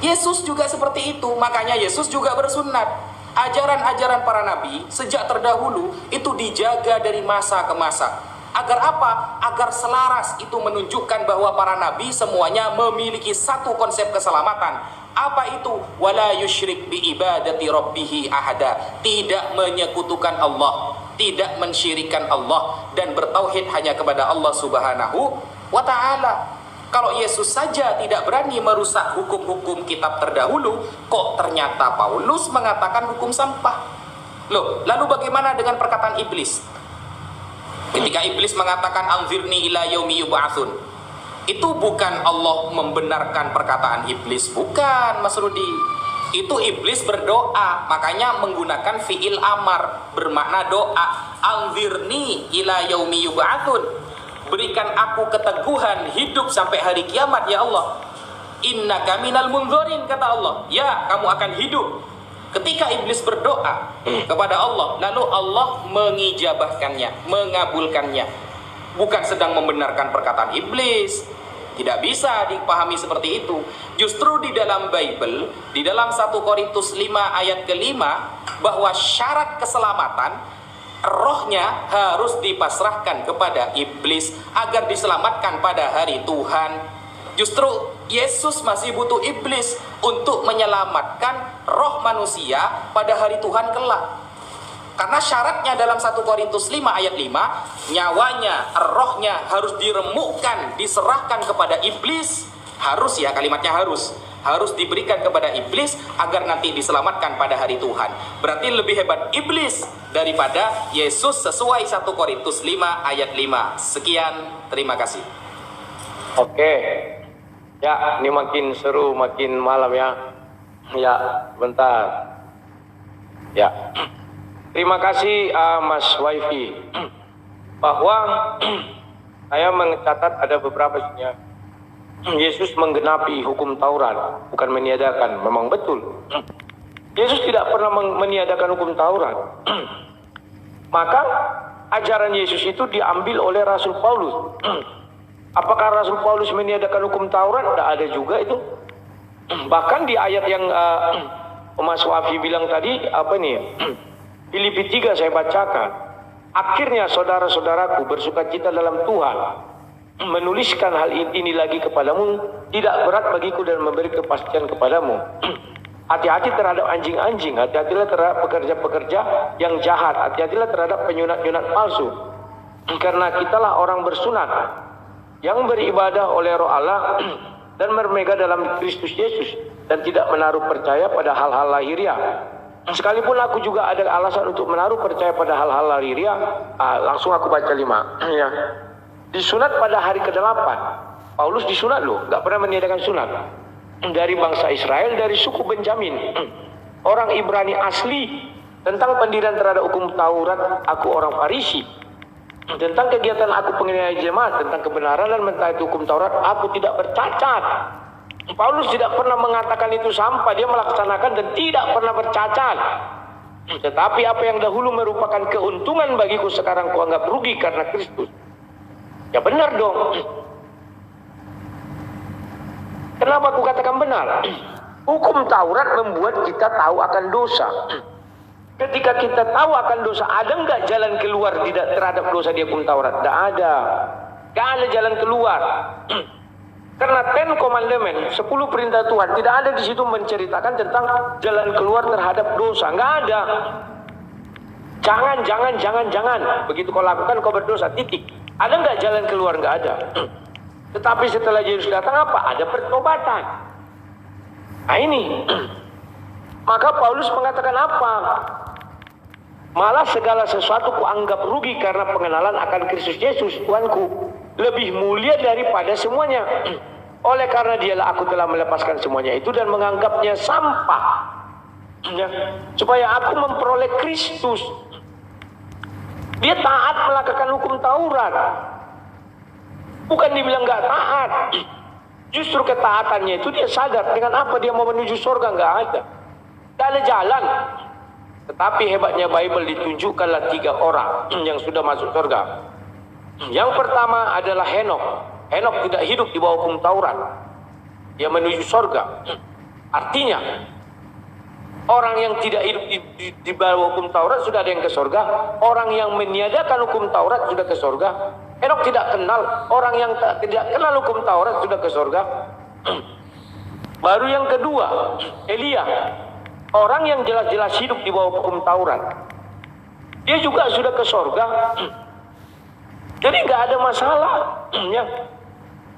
Yesus juga seperti itu, makanya Yesus juga bersunat. Ajaran-ajaran para nabi sejak terdahulu itu dijaga dari masa ke masa. Agar apa? Agar selaras, itu menunjukkan bahwa para nabi semuanya memiliki satu konsep keselamatan. Apa itu? Wala yusyrik bi ibadati rabbih ahada. Tidak menyekutukan Allah, tidak mensyirikan Allah, dan bertauhid hanya kepada Allah Subhanahu wa ta'ala. Kalau Yesus saja tidak berani merusak hukum-hukum kitab terdahulu, kok ternyata Paulus mengatakan hukum sampah? Loh, lalu bagaimana dengan perkataan iblis? Ketika iblis mengatakan anzirni ila yaumi yub'atsun, itu bukan Allah membenarkan perkataan iblis, bukan Mas Rudi. Itu iblis berdoa, makanya menggunakan fiil amar, bermakna doa. Anzirni ila yaumi yub'atsun, berikan aku keteguhan hidup sampai hari kiamat ya Allah. Innaka minal munzirin, kata Allah, ya kamu akan hidup. Ketika iblis berdoa kepada Allah, lalu Allah mengijabahkannya, mengabulkannya. Bukan sedang membenarkan perkataan iblis. Tidak bisa dipahami seperti itu. Justru di dalam Bible, di dalam 1 Korintus 5 ayat ke-5, bahwa syarat keselamatan, rohnya harus dipasrahkan kepada iblis agar diselamatkan pada hari Tuhan. Justru Yesus masih butuh iblis untuk menyelamatkan roh manusia pada hari Tuhan kelak. Karena syaratnya dalam 1 Korintus 5 ayat 5, nyawanya, rohnya harus diremukkan, diserahkan kepada iblis. Harus ya, kalimatnya harus diberikan kepada iblis agar nanti diselamatkan pada hari Tuhan. Berarti lebih hebat iblis daripada Yesus sesuai 1 Korintus 5 ayat 5. Sekian, terima kasih. Oke. Ya, ini makin seru, makin malam ya. Ya, bentar. Ya. Terima kasih Mas Waifi. Bahwa saya mencatat ada beberapa sebenarnya. Yesus menggenapi hukum Taurat, bukan meniadakan. Memang betul. Yesus tidak pernah meniadakan hukum Taurat. Maka ajaran Yesus itu diambil oleh Rasul Paulus. Apakah Rasul Paulus meniadakan hukum Taurat? Tidak ada juga itu. Bahkan di ayat yang Mas Wafi bilang tadi, apa nih? Filipi 3 saya bacakan. Akhirnya saudara-saudaraku, bersukacita dalam Tuhan. Menuliskan hal ini lagi kepadamu tidak berat bagiku dan memberi kepastian kepadamu. Hati-hati terhadap anjing-anjing, hati-hatilah terhadap pekerja-pekerja yang jahat, hati-hatilah terhadap penyunat-nyunat palsu. Karena kitalah orang bersunat yang beribadah oleh Roh Allah dan bermegah dalam Kristus Yesus dan tidak menaruh percaya pada hal-hal lahiriah. Sekalipun aku juga ada alasan untuk menaruh percaya pada hal-hal lahiriah. Langsung aku baca 5 ya. Disunat pada hari ke-8. Paulus disunat loh, gak pernah meniadakan sunat. Dari bangsa Israel, dari suku Benjamin, orang Ibrani asli. Tentang pendirian terhadap hukum Taurat, aku orang Farisi. Tentang kegiatan aku penginai jemaat, tentang kebenaran dan mentaati hukum Taurat, aku tidak bercacat. Paulus tidak pernah mengatakan itu sampah, dia melaksanakan dan tidak pernah bercacat. Tetapi apa yang dahulu merupakan keuntungan bagiku, sekarang kuanggap rugi karena Kristus. Ya benar dong. Kenapa aku katakan benar? Hukum Taurat membuat kita tahu akan dosa. Ketika kita tahu akan dosa, ada enggak jalan keluar tidak terhadap dosa di hukum Taurat? Tidak ada. Tidak ada jalan keluar. Karena 10 commandment, 10 perintah Tuhan, tidak ada di situ menceritakan tentang jalan keluar terhadap dosa. Enggak ada. Jangan. Begitu kau lakukan, kau berdosa, titik. Ada enggak jalan keluar? Enggak ada. Tetapi setelah Yesus datang apa? Ada pertobatan. Nah ini. Maka Paulus mengatakan apa? Malah segala sesuatu kuanggap rugi karena pengenalan akan Kristus Yesus Tuanku lebih mulia daripada semuanya. Oleh karena dialah aku telah melepaskan semuanya itu dan menganggapnya sampah, ya, supaya aku memperoleh Kristus. Dia taat melakukan hukum Taurat, bukan dibilang gak taat. Justru ketaatannya itu dia sadar dengan apa dia mau menuju surga. Gak ada jalan. Tetapi hebatnya Bible ditunjukkanlah 3 orang yang sudah masuk surga. Yang pertama adalah Henokh. Henokh tidak hidup di bawah hukum Taurat. Dia menuju surga. Artinya orang yang tidak hidup di bawah hukum Taurat sudah ada yang ke surga. Orang yang meniadakan hukum Taurat sudah ke surga. Henokh tidak kenal. Orang yang tidak kenal hukum Taurat sudah ke surga. Baru yang kedua, Elia. Orang yang jelas-jelas hidup di bawah hukum Taurat, dia juga sudah ke surga. Jadi nggak ada masalah, ya.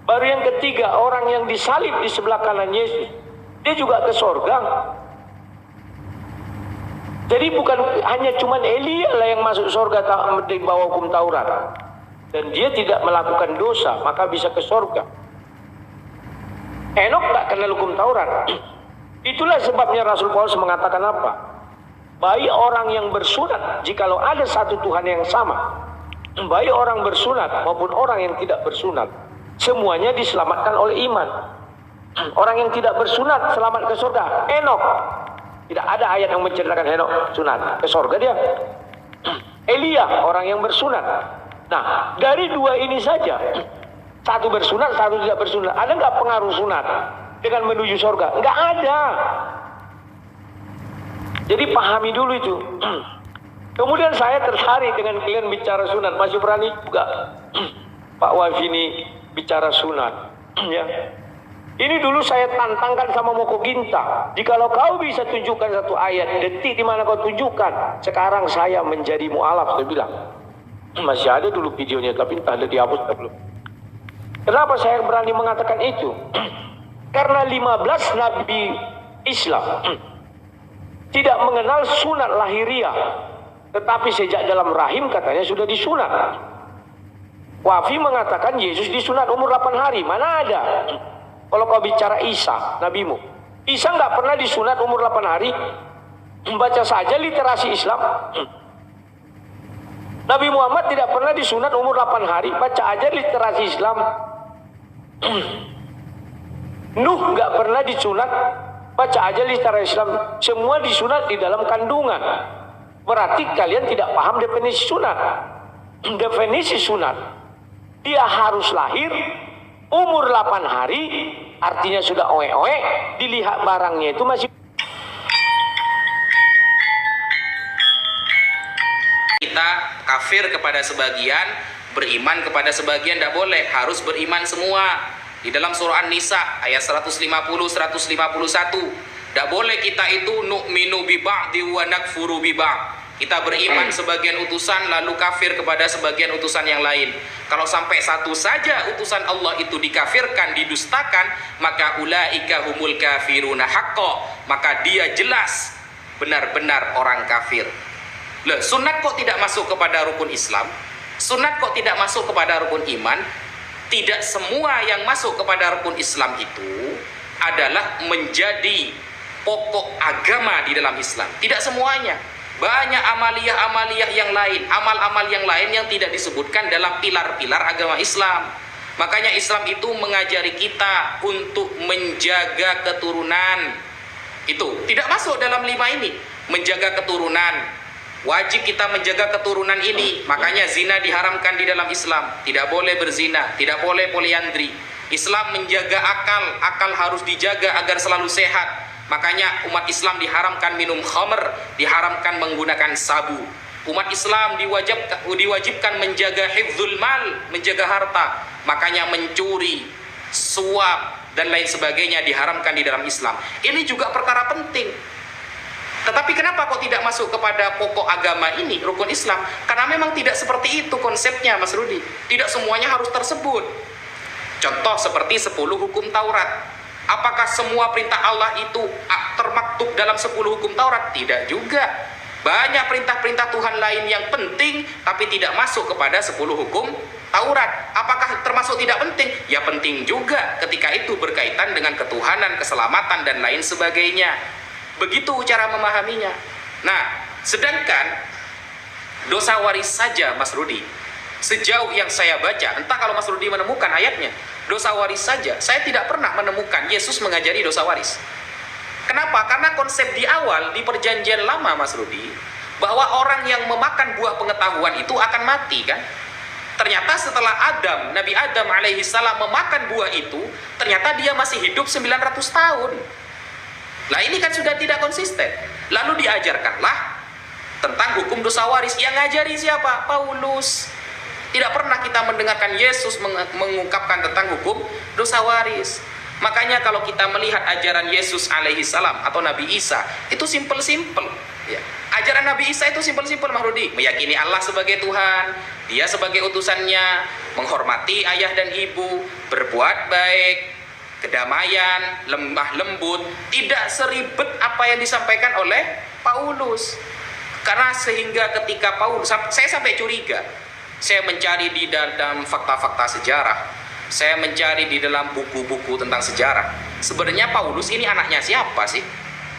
Baru yang ketiga, orang yang disalib di sebelah kanan Yesus, dia juga ke surga. Jadi bukan hanya cuman Elia lah yang masuk surga di bawah hukum Taurat, dan dia tidak melakukan dosa, maka bisa ke surga. Henokh nggak kenal hukum Taurat. Itulah sebabnya Rasul Paulus mengatakan apa? Baik orang yang bersunat, jikalau ada satu Tuhan yang sama, baik orang bersunat maupun orang yang tidak bersunat, semuanya diselamatkan oleh iman. Orang yang tidak bersunat selamat ke surga. Henokh, tidak ada ayat yang menceritakan Henokh sunat ke surga dia. Elia, orang yang bersunat. Nah, dari 2 ini saja, satu bersunat, satu tidak bersunat. Ada nggak pengaruh sunat dengan menuju surga? Enggak ada. Jadi pahami dulu itu. Kemudian saya tertarik dengan kalian bicara sunat. Masih berani juga Pak Wafi ini bicara sunat, ya. Ini dulu saya tantangkan sama Moko Ginta. Jikalau kau bisa tunjukkan satu ayat, detik di mana kau tunjukkan, sekarang saya menjadi mu'alaf, saya bilang. Masih ada dulu videonya, tapi entah ada dihapus atau belum. Kenapa saya berani mengatakan itu? Karena 15 Nabi Islam tidak mengenal sunat lahiriah, tetapi sejak dalam rahim katanya sudah disunat. Wafi mengatakan Yesus disunat umur 8 hari. Mana ada? Kalau kau bicara Isa, nabimu, Isa nggak pernah disunat umur 8 hari. Baca saja literasi Islam. Nabi Muhammad tidak pernah disunat umur 8 hari. Baca aja literasi Islam. Nuh nggak pernah disunat. Baca aja literasi Islam. Semua disunat di dalam kandungan. Berarti kalian tidak paham definisi sunat. Definisi sunat, dia harus lahir umur 8 hari, artinya sudah oe-oe, dilihat barangnya itu masih. Kita kafir kepada sebagian, beriman kepada sebagian tidak boleh, harus beriman semua. Di dalam surah An-Nisa ayat 150-151, tidak boleh kita itu nu'minu bi ba'di wa nakfuru bi ba'd. Kita beriman sebagian utusan lalu kafir kepada sebagian utusan yang lain. Kalau sampai satu saja utusan Allah itu dikafirkan, didustakan, maka ulaika humul kafiruna haqqo, maka dia jelas benar-benar orang kafir. Loh, sunat kok tidak masuk kepada rukun Islam? Sunat kok tidak masuk kepada rukun iman? Tidak semua yang masuk kepada rukun Islam itu adalah menjadi pokok agama di dalam Islam. Tidak semuanya. Banyak amaliyah-amaliyah yang lain, amal-amal yang lain yang tidak disebutkan dalam pilar-pilar agama Islam. Makanya Islam itu mengajari kita untuk menjaga keturunan. Itu tidak masuk dalam 5 ini. Menjaga keturunan, wajib kita menjaga keturunan ini. Makanya zina diharamkan di dalam Islam. Tidak boleh berzina, tidak boleh poliandri. Islam menjaga akal, akal harus dijaga agar selalu sehat. Makanya umat Islam diharamkan minum khamr, diharamkan menggunakan sabu. Umat Islam diwajibkan menjaga hifdzul mal, menjaga harta. Makanya mencuri, suap, dan lain sebagainya diharamkan di dalam Islam. Ini juga perkara penting. Tetapi kenapa kok tidak masuk kepada pokok agama ini, rukun Islam? Karena memang tidak seperti itu konsepnya, Mas Rudi. Tidak semuanya harus tersebut. Contoh seperti 10 hukum Taurat. Apakah semua perintah Allah itu termaktub termaktub dalam 10 hukum Taurat? Tidak juga. Banyak perintah-perintah Tuhan lain yang penting tapi tidak masuk kepada 10 hukum Taurat. Apakah termasuk tidak penting? Ya penting juga ketika itu berkaitan dengan ketuhanan, keselamatan, dan lain sebagainya. Begitu cara memahaminya. Nah, sedangkan dosa waris saja, Mas Rudi, sejauh yang saya baca, entah kalau Mas Rudi menemukan ayatnya, dosa waris saja, saya tidak pernah menemukan Yesus mengajari dosa waris. Kenapa? Karena konsep di awal di perjanjian lama, Mas Rudi, bahwa orang yang memakan buah pengetahuan itu akan mati, kan? Ternyata setelah Nabi Adam alaihi salam memakan buah itu, ternyata dia masih hidup 900 tahun. Nah, ini kan sudah tidak konsisten. Lalu diajarkanlah tentang hukum dosa waris. Yang ngajari siapa? Paulus. Tidak pernah kita mendengarkan Yesus mengungkapkan tentang hukum dosa waris. Makanya kalau kita melihat ajaran Yesus alaihi salam atau Nabi Isa, itu simple-simple. Ya. Ajaran Nabi Isa itu simple-simple, Mas Rudi. Meyakini Allah sebagai Tuhan, dia sebagai utusannya, menghormati ayah dan ibu, berbuat baik, kedamaian, lemah lembut. Tidak seribet apa yang disampaikan oleh Paulus. Karena sehingga ketika Paulus, saya sampai curiga, saya mencari di dalam fakta-fakta sejarah, saya mencari di dalam buku-buku tentang sejarah. Sebenarnya Paulus ini anaknya siapa sih?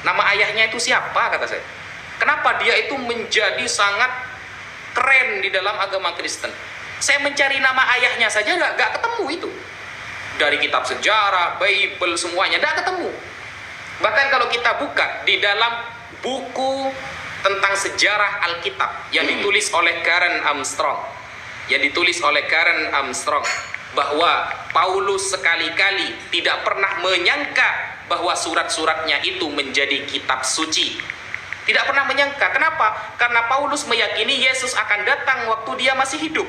Nama ayahnya itu siapa, kata saya. Kenapa dia itu menjadi sangat keren di dalam agama Kristen? Saya mencari nama ayahnya saja nggak ketemu itu. Dari kitab sejarah, Bible, semuanya nggak ketemu. Bahkan kalau kita buka di dalam buku tentang sejarah Alkitab yang ditulis oleh Karen Armstrong, bahwa Paulus sekali-kali tidak pernah menyangka bahwa surat-suratnya itu menjadi kitab suci. Tidak pernah menyangka. Kenapa? Karena Paulus meyakini Yesus akan datang waktu dia masih hidup.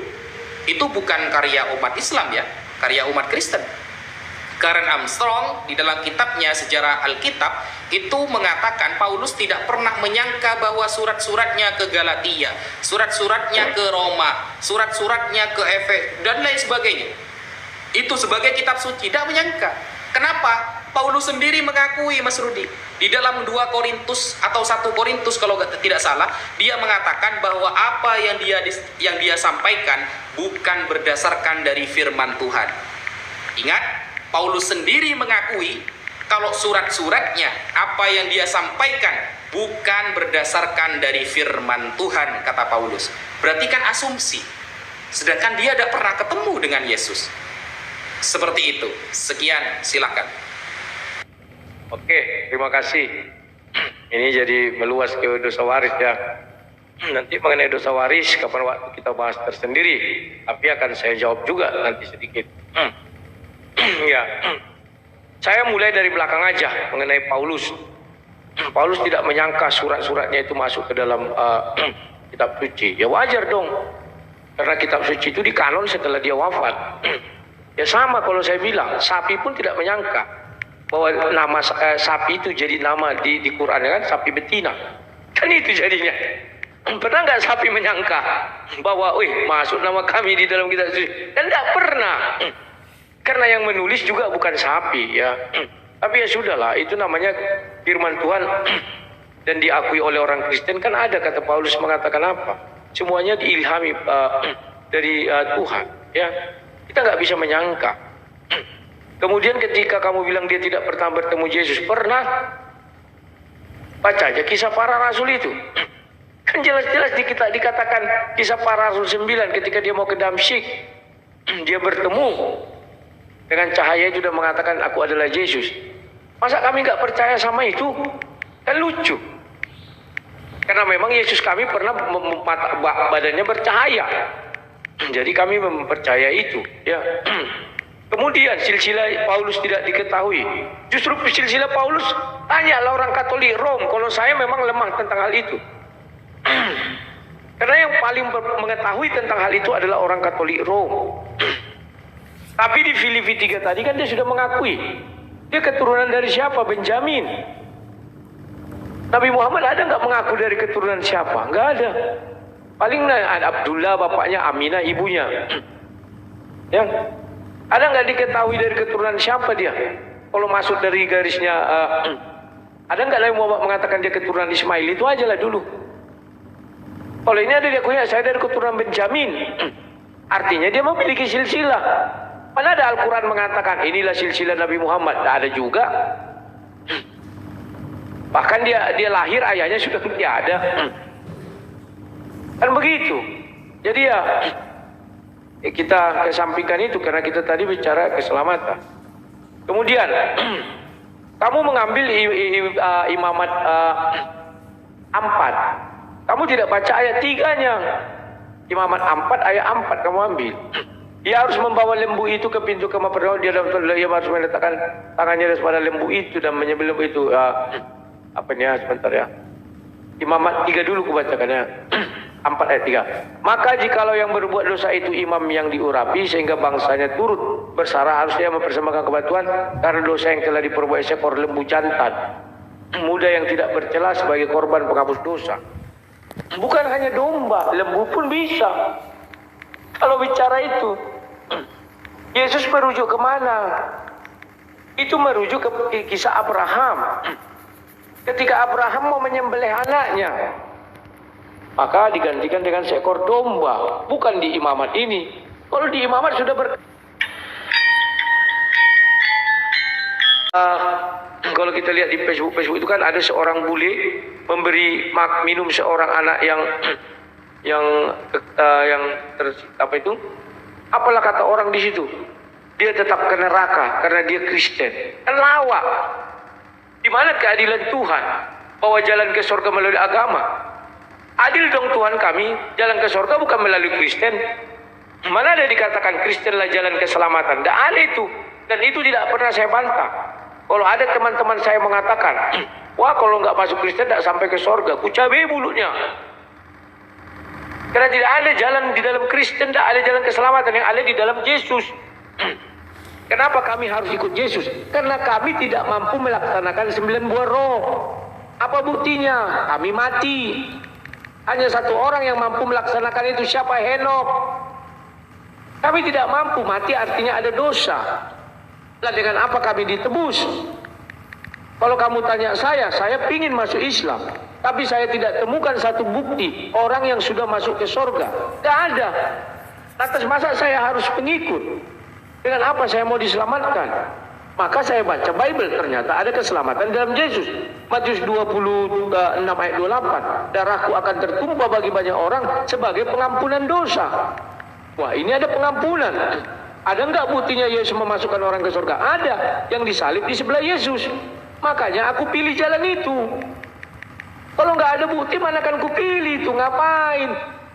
Itu bukan karya umat Islam, ya, karya umat Kristen. Karen Armstrong di dalam kitabnya Sejarah Alkitab itu mengatakan Paulus tidak pernah menyangka bahwa surat-suratnya ke Galatia, surat-suratnya ke Roma, surat-suratnya ke Efesus dan lain sebagainya itu sebagai kitab suci. Tidak menyangka. Kenapa? Paulus sendiri mengakui, Mas Rudi, di dalam 2 Korintus atau 1 Korintus kalau tidak salah, dia mengatakan bahwa apa yang dia sampaikan bukan berdasarkan dari firman Tuhan. Ingat, Paulus sendiri mengakui kalau surat-suratnya, apa yang dia sampaikan bukan berdasarkan dari firman Tuhan, kata Paulus. Berarti kan asumsi. Sedangkan dia tidak pernah ketemu dengan Yesus. Seperti itu. Sekian, silakan. Oke, terima kasih. Ini jadi meluas ke dosa waris, ya. Nanti mengenai dosa waris kapan waktu kita bahas tersendiri, tapi akan saya jawab juga nanti sedikit. Ya, saya mulai dari belakang aja mengenai Paulus. Paulus tidak menyangka surat-suratnya itu masuk ke dalam kitab suci. Ya wajar dong, karena kitab suci itu dikanon setelah dia wafat. Ya sama kalau saya bilang, sapi pun tidak menyangka bahwa nama sapi itu jadi nama di Quran, kan, sapi betina. Kan itu jadinya. Pernah nggak sapi menyangka bahwa, masuk nama kami di dalam kitab suci? Dan tidak pernah. Karena yang menulis juga bukan sapi, ya. Tapi ya sudahlah, itu namanya firman Tuhan dan diakui oleh orang Kristen. Kan ada kata Paulus mengatakan apa? Semuanya diilhami dari Tuhan, ya. Kita nggak bisa menyangka. Kemudian ketika kamu bilang dia tidak pernah bertemu Yesus, pernah? Baca aja kisah para rasul itu. Kan jelas-jelas dikatakan kisah para rasul 9 ketika dia mau ke Damsyik. Dia bertemu dengan cahaya itu dan mengatakan, aku adalah Yesus. Masa kami nggak percaya sama itu? Kan lucu. Karena memang Yesus kami pernah badannya bercahaya. Jadi kami mempercaya itu, ya. Kemudian silsilah Paulus tidak diketahui. Justru silsilah Paulus, tanyalah orang Katolik Rom. Kalau saya memang lemah tentang hal itu. Karena yang paling mengetahui tentang hal itu adalah orang Katolik Rom. Tapi di Filipi 3 tadi kan dia sudah mengakui. Dia keturunan dari siapa? Benjamin. Nabi Muhammad ada nggak mengaku dari keturunan siapa? Nggak ada. Paling ada Abdullah bapaknya, Aminah ibunya. Ya. Ada nggak diketahui dari keturunan siapa dia? Kalau masuk dari garisnya Ada nggak Nabi Muhammad mengatakan dia keturunan Ismail? Itu aja lah dulu. Kalau ini ada dia kuliah, saya dari keturunan Benjamin. Artinya dia memiliki silsilah. Mana ada Al-Quran mengatakan inilah silsilah Nabi Muhammad? Tidak ada juga. Bahkan dia lahir ayahnya sudah tidak ada. Kan begitu. Jadi ya kita kesampingkan itu karena kita tadi bicara keselamatan. Kemudian kamu mengambil imamat 4. Kamu tidak baca ayat 3-nya. Imamat 4 ayat 4 kamu ambil. Dia harus membawa lembu itu ke pintu kamar perdana. Dia harus meletakkan tangannya pada lembu itu dan menyembelih lembu itu. Apa ini ya, sebentar ya. Imamat 3 dulu kubacakannya. 4 ayat 3. Maka jikalau yang berbuat dosa itu imam yang diurapi sehingga bangsanya turut bersarah, harus dia mempersembahkan kebatuan karena dosa yang telah diperbuat seekor lembu jantan muda yang tidak bercela sebagai korban penghapus dosa. Bukan hanya domba, lembu pun bisa. Kalau bicara itu, Yesus merujuk kemana? Itu merujuk ke kisah Abraham. Ketika Abraham mau menyembelih anaknya, maka digantikan dengan seekor domba. Bukan di imamat ini. Kalau di imamat sudah kalau kita lihat di Facebook itu kan ada seorang bule memberi minum seorang anak yang apa itu? Apalah kata orang di situ? Dia tetap ke neraka karena dia Kristen. Kan lawak. Di mana keadilan Tuhan? Bahwa jalan ke surga melalui agama. Adil dong Tuhan kami, jalan ke surga bukan melalui Kristen. Mana ada dikatakan Kristenlah jalan keselamatan? Tidak ada itu. Dan itu tidak pernah saya bantah. Kalau ada teman-teman saya mengatakan, wah kalau nggak masuk Kristen tidak sampai ke surga, ku cabai mulutnya. Karena tidak ada jalan di dalam Kristen, tidak ada jalan keselamatan, yang ada di dalam Yesus. Kenapa kami harus ikut Yesus? Karena kami tidak mampu melaksanakan 9 buah roh. Apa buktinya? Kami mati. Hanya satu orang yang mampu melaksanakan itu, siapa? Henok. Kami tidak mampu, mati artinya ada dosa. Lah dengan apa kami ditebus? Kalau kamu tanya saya ingin masuk Islam. Tapi saya tidak temukan satu bukti orang yang sudah masuk ke surga. Tidak ada. Lantas masa saya harus pengikut? Dengan apa saya mau diselamatkan? Maka saya baca Bible, ternyata ada keselamatan dalam Yesus. Matius 26 ayat 28. Darahku akan tertumpah bagi banyak orang sebagai pengampunan dosa. Wah, ini ada pengampunan. Ada enggak buktinya Yesus memasukkan orang ke surga? Ada. Yang disalib di sebelah Yesus. Makanya aku pilih jalan itu. Kalau nggak ada bukti, mana akan ku pilih itu? Ngapain?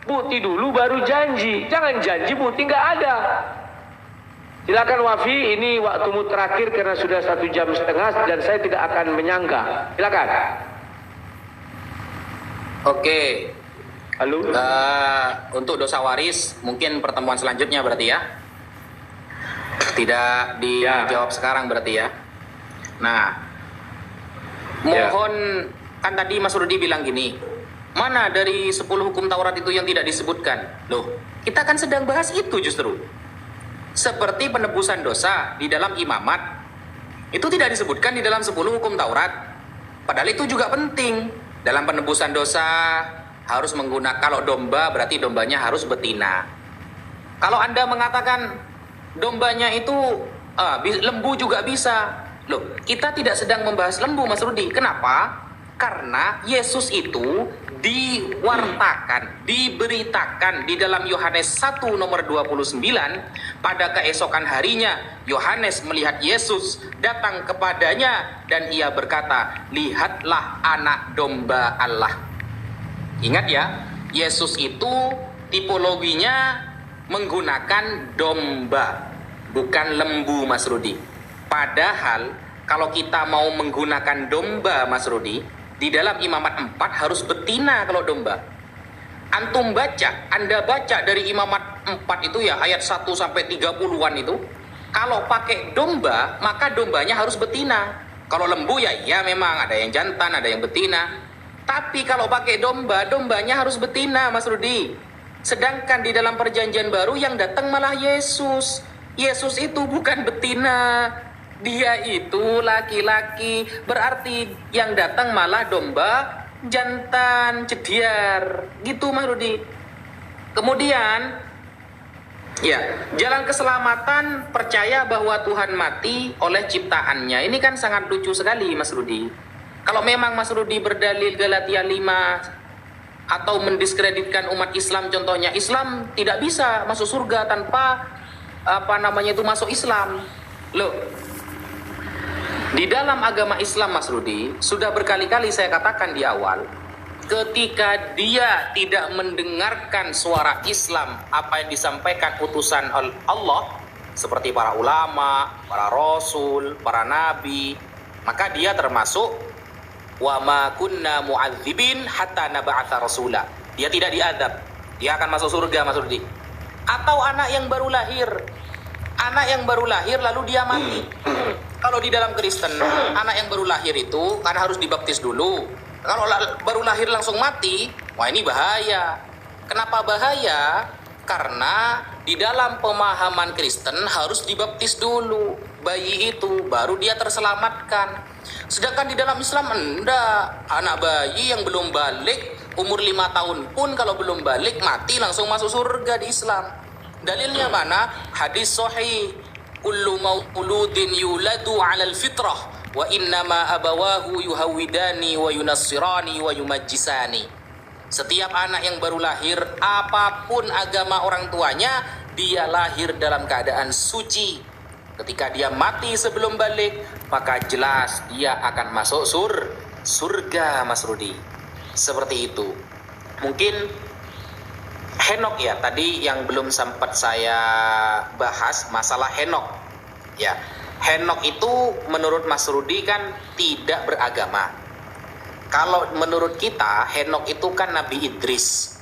Bukti dulu baru janji. Jangan janji bukti nggak ada. Silakan Wafi, ini waktumu terakhir karena sudah 1,5 jam dan saya tidak akan menyangga. Silakan. Oke. Halo. Untuk dosa waris mungkin pertemuan selanjutnya berarti ya. Tidak dijawab sekarang berarti ya. Nah, mohon kan tadi Mas Rudi bilang gini, mana dari 10 hukum Taurat itu yang tidak disebutkan? Loh, kita kan sedang bahas itu justru. Seperti penebusan dosa di dalam imamat, itu tidak disebutkan di dalam 10 hukum Taurat. Padahal itu juga penting. Dalam penebusan dosa harus menggunakan, kalau domba berarti dombanya harus betina. Kalau Anda mengatakan dombanya itu lembu juga bisa. Loh, kita tidak sedang membahas lembu, Mas Rudi. Kenapa? Karena Yesus itu diwartakan, diberitakan di dalam Yohanes 1 nomor 29. Pada keesokan harinya Yohanes melihat Yesus datang kepadanya dan ia berkata, lihatlah anak domba Allah. Ingat ya, Yesus itu tipologinya menggunakan domba, bukan lembu, Mas Rudi. Padahal kalau kita mau menggunakan domba, Mas Rudi, di dalam imamat 4 harus betina kalau domba. Antum baca, Anda baca dari imamat 4 itu ya, ayat 1 sampai 30-an itu. Kalau pakai domba, maka dombanya harus betina. Kalau lembu ya memang ada yang jantan, ada yang betina. Tapi kalau pakai domba, dombanya harus betina, Mas Rudi. Sedangkan di dalam perjanjian baru yang datang malah Yesus. Yesus itu bukan betina. Dia itu laki-laki, berarti yang datang malah domba jantan cediar. Gitu Mas Rudi. Kemudian, ya, jalan keselamatan percaya bahwa Tuhan mati oleh ciptaannya. Ini kan sangat lucu sekali Mas Rudi. Kalau memang Mas Rudi berdalil Galatia 5 atau mendiskreditkan umat Islam, contohnya Islam tidak bisa masuk surga tanpa masuk Islam. Loh, di dalam agama Islam Mas Rudi, sudah berkali-kali saya katakan di awal, ketika dia tidak mendengarkan suara Islam, apa yang disampaikan utusan Allah, seperti para ulama, para rasul, para nabi, maka dia termasuk wa ma kunna mu'adzibin hatta nab'atsa rasula. Dia tidak diadab, dia akan masuk surga Mas Rudi. Atau anak yang baru lahir lalu dia mati. Kalau di dalam Kristen, anak yang baru lahir itu karena harus dibaptis dulu. Kalau baru lahir langsung mati, wah ini bahaya. Kenapa bahaya? Karena di dalam pemahaman Kristen harus dibaptis dulu bayi itu, baru dia terselamatkan. Sedangkan di dalam Islam enggak. Anak bayi yang belum balik, umur 5 tahun pun kalau belum balik mati langsung masuk surga di Islam. Dalilnya mana? Hadis sahih. Kullu mauludin yuladu 'alal fitrah wa innama abawahu yuhawidani wa yunassirani wa yumajjisani. Setiap anak yang baru lahir, apapun agama orang tuanya, dia lahir dalam keadaan suci. Ketika dia mati sebelum balik, maka jelas dia akan masuk surga Mas Rudi. Seperti itu. Mungkin Henok ya, tadi yang belum sempat saya bahas masalah Henok. Ya, Henok itu menurut Mas Rudi kan tidak beragama. Kalau menurut kita, Henok itu kan Nabi Idris.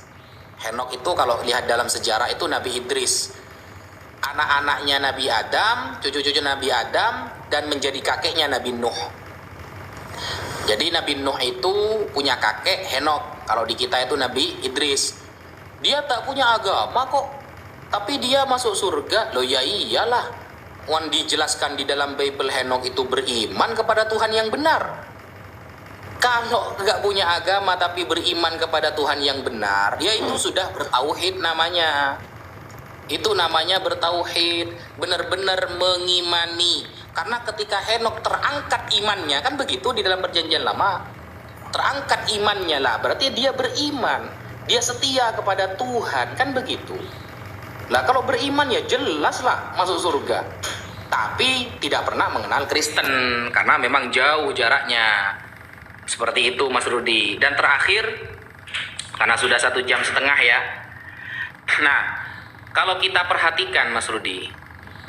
Henok itu kalau lihat dalam sejarah itu Nabi Idris. Anak-anaknya Nabi Adam, cucu-cucu Nabi Adam, dan menjadi kakeknya Nabi Nuh. Jadi Nabi Nuh itu punya kakek Henok. Kalau di kita itu Nabi Idris. Dia tak punya agama kok, tapi dia masuk surga. Loh ya iyalah, wan dijelaskan di dalam Bible Henok itu beriman kepada Tuhan yang benar. Kalau nggak punya agama tapi beriman kepada Tuhan yang benar, ya itu sudah bertauhid namanya. Itu namanya bertauhid, benar-benar mengimani. Karena ketika Henok terangkat imannya, kan begitu di dalam perjanjian lama, terangkat imannya lah, berarti dia beriman. Dia setia kepada Tuhan, kan begitu. Lah kalau beriman ya jelas lah masuk surga. Tapi tidak pernah mengenal Kristen karena memang jauh jaraknya. Seperti itu Mas Rudi. Dan terakhir, karena sudah 1,5 jam ya. Nah, kalau kita perhatikan Mas Rudi,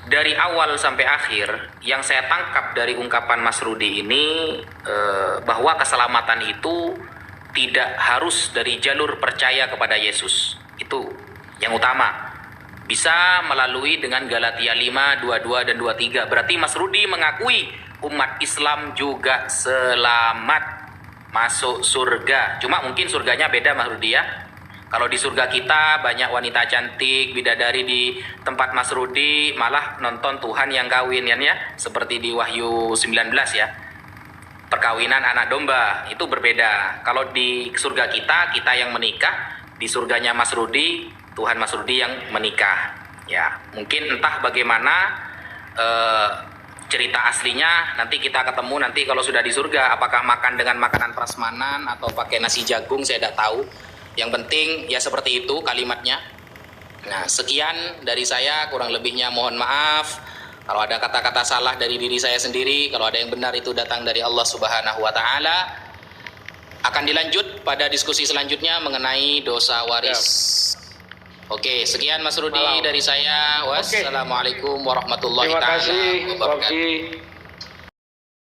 dari awal sampai akhir yang saya tangkap dari ungkapan Mas Rudi ini bahwa keselamatan itu tidak harus dari jalur percaya kepada Yesus. Itu yang utama. Bisa melalui dengan Galatia 5, 22 dan 23. Berarti Mas Rudi mengakui umat Islam juga selamat masuk surga. Cuma mungkin surganya beda Mas Rudi ya. Kalau di surga kita banyak wanita cantik, bidadari, di tempat Mas Rudi malah nonton Tuhan yang kawin ya. Seperti di Wahyu 19 ya. Perkawinan anak domba itu berbeda. Kalau di surga kita yang menikah, di surganya Mas Rudi, Tuhan Mas Rudi yang menikah. Ya, mungkin entah bagaimana cerita aslinya, nanti kita ketemu nanti kalau sudah di surga, apakah makan dengan makanan prasmanan atau pakai nasi jagung, saya tidak tahu. Yang penting ya seperti itu kalimatnya. Nah, sekian dari saya, kurang lebihnya mohon maaf. Kalau ada kata-kata salah dari diri saya sendiri, kalau ada yang benar itu datang dari Allah Subhanahu wa taala. Akan dilanjut pada diskusi selanjutnya mengenai dosa waris. Oke, sekian Mas Rudi dari saya. Wassalamualaikum warahmatullahi Terima kasih, wabarakatuh. Rocky.